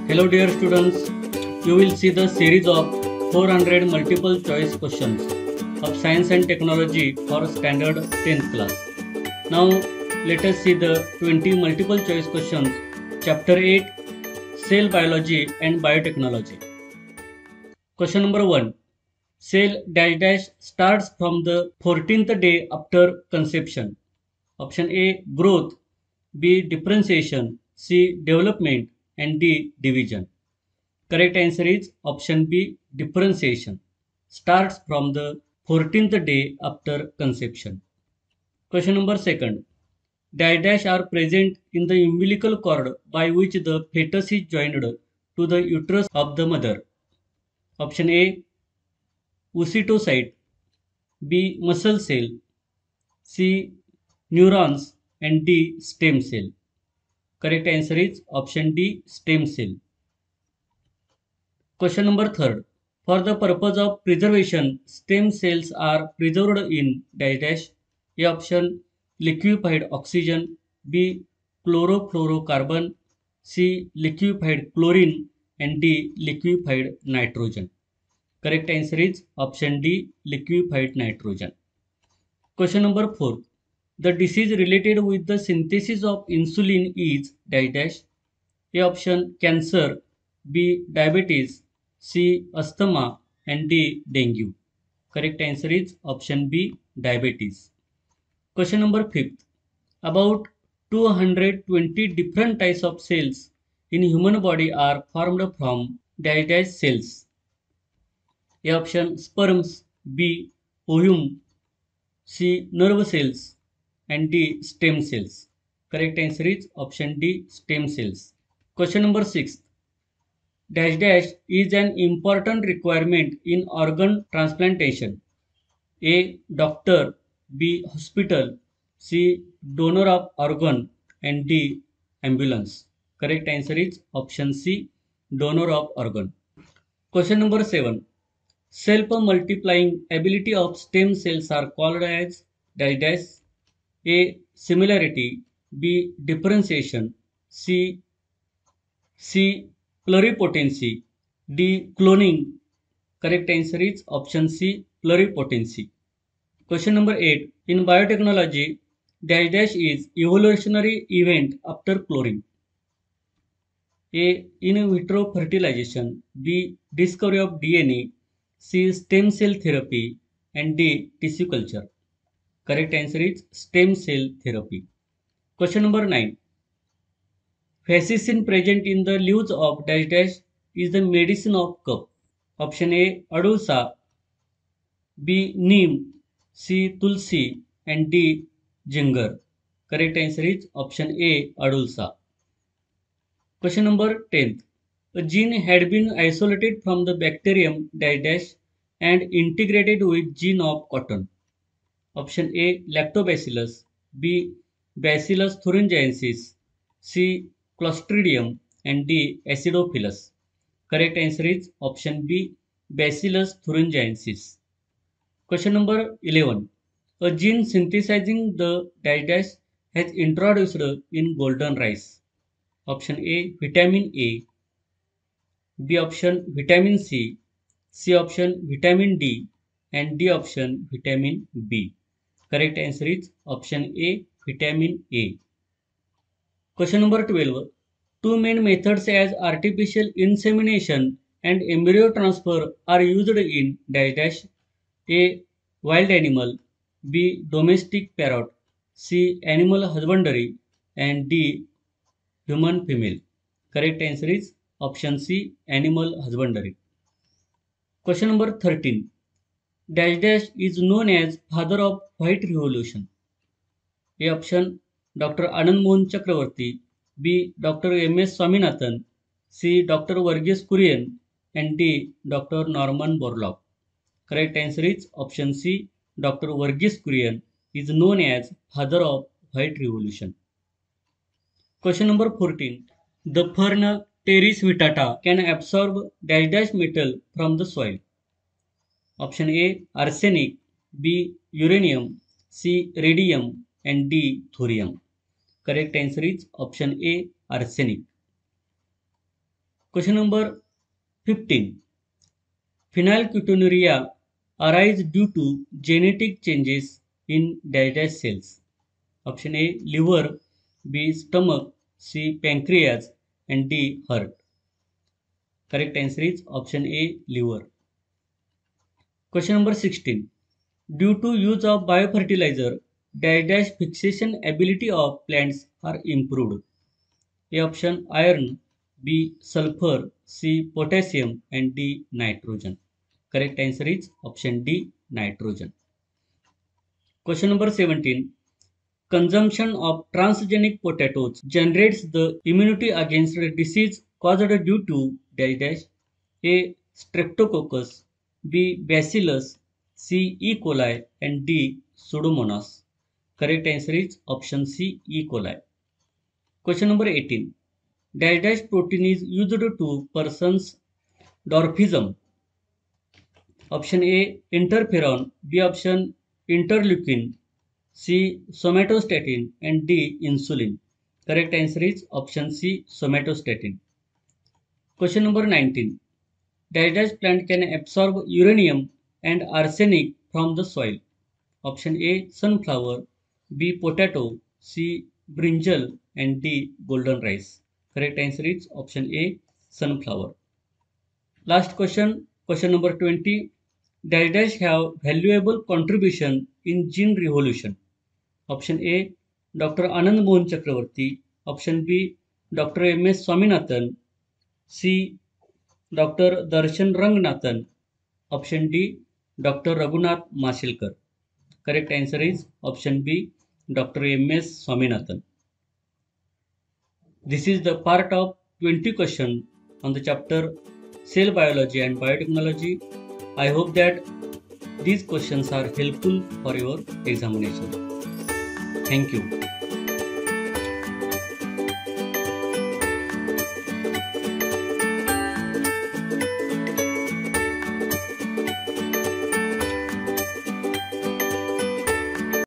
Hello dear students, you will see the series of 400 multiple choice questions of science and technology for standard 10th class. Now let us see the 20 multiple choice questions, chapter 8, cell biology and biotechnology. Question number 1. Cell dash dash starts from the 14th day after conception. Option A, growth, B, differentiation, C, development, and D, division. Correct answer is option B, differentiation. Starts from the 14th day after conception. Question number 2. Dash dash are present in the umbilical cord by which the fetus is joined to the uterus of the mother. Option A, oocytocyte, B, muscle cell, C, neurons, and D, stem cell. Correct answer is option D, stem cell. Question number 3. For the purpose of preservation, stem cells are preserved in dash dash. A option liquefied oxygen, B chlorofluorocarbon, C liquefied chlorine, and D liquefied nitrogen. Correct answer is option D liquefied nitrogen. Question number 4. The disease related with the synthesis of insulin is dash dash. A option cancer, B diabetes, C asthma, and D dengue. Correct answer is option B diabetes. Question number 5. About 220 different types of cells in human body are formed from dash dash cells. A option sperms, B ovum, C nerve cells, and D stem cells. Correct answer is option D stem cells. Question number 6. Dash dash is an important requirement in organ transplantation. A. Doctor, B. Hospital, C. Donor of organ, and D. Ambulance. Correct answer is option C. Donor of organ. Question number 7. Self-multiplying ability of stem cells are called as dash dash. A. Similarity, B. Differentiation, C. Pluripotency, D. Cloning. Correct answer is option C. Pluripotency. Question number 8. In biotechnology, dash dash is evolutionary event after cloning. A. In vitro fertilization, B. Discovery of DNA, C. Stem cell therapy, and D. Tissue culture. Correct answer is stem cell therapy. Question number 9. Fascicin present in the leaves of dash dash is the medicine of cough. Option A. Adusa, B. Neem, C. Tulsi, and D. Ginger. Correct answer is option A. Adusa. Question number 10. A gene had been isolated from the bacterium dash dash and integrated with gene of cotton. Option A. Lactobacillus, B. Bacillus thuringiensis, C. Clostridium, and D. Acidophilus. Correct answer is option B. Bacillus thuringiensis. Question number 11. A gene synthesizing the dash dash has introduced in golden rice. Option A. Vitamin A, B option vitamin C, C option vitamin D, and D option vitamin B. Correct answer is option A. Vitamin A. Question number 12. Two main methods as artificial insemination and embryo transfer are used in dash dash. A. Wild animal, B. Domestic parrot, C. Animal husbandry, and D. Human female. Correct answer is option C. Animal husbandry. Question number 13. Dash dash is known as father of white revolution. A option Dr. Anand Mohan Chakravarti, B. Dr. M.S. Swaminathan, C. Dr. Varghese Kurian, and D. Dr. Norman Borlaug. Correct answer is option C. Dr. Varghese Kurian is known as father of white revolution. Question number 14. The fern Teres vittata can absorb dash dash metal from the soil. Option A. Arsenic, B. Uranium, C. Radium, and D. Thorium. Correct answer is option A. Arsenic. Question number 15. Phenylketonuria arise due to genetic changes in dash cells. Option A liver, B stomach, C pancreas, and D heart. Correct answer is option A liver. Question number 16. Due to use of biofertilizer, dash fixation ability of plants are improved. A option iron, B sulfur, C potassium, and D nitrogen. Correct answer is option D nitrogen. Question number 17. Consumption of transgenic potatoes generates the immunity against a disease caused due to dash A. Streptococcus, B. Bacillus, C. E. coli, and D. Pseudomonas. Correct answer is option C. E. coli. Question number 18. Dash protein is used to person's dwarfism. Option A. Interferon, B. Option interleukin, C. Somatostatin, and D. Insulin. Correct answer is option C. Somatostatin. Question number 19. Dash plant can absorb uranium and arsenic from the soil. Option A. Sunflower, B. Potato, C. Brinjal, and D. Golden rice. Correct answer is option A. Sunflower. Last question, question number 20. Dash have valuable contribution in gene revolution. Option A. Dr. Anand Mohan Chakravarti. Option B. Dr. M.S. Swaminathan. C. Dr. Darshan Ranganathan. Option D. Dr. Raghunath Mashilkar. Correct answer is option B. Dr. M.S. Swaminathan. This is the part of 20 question on the chapter Cell Biology and Biotechnology. I hope that these questions are helpful for your examination. Thank you.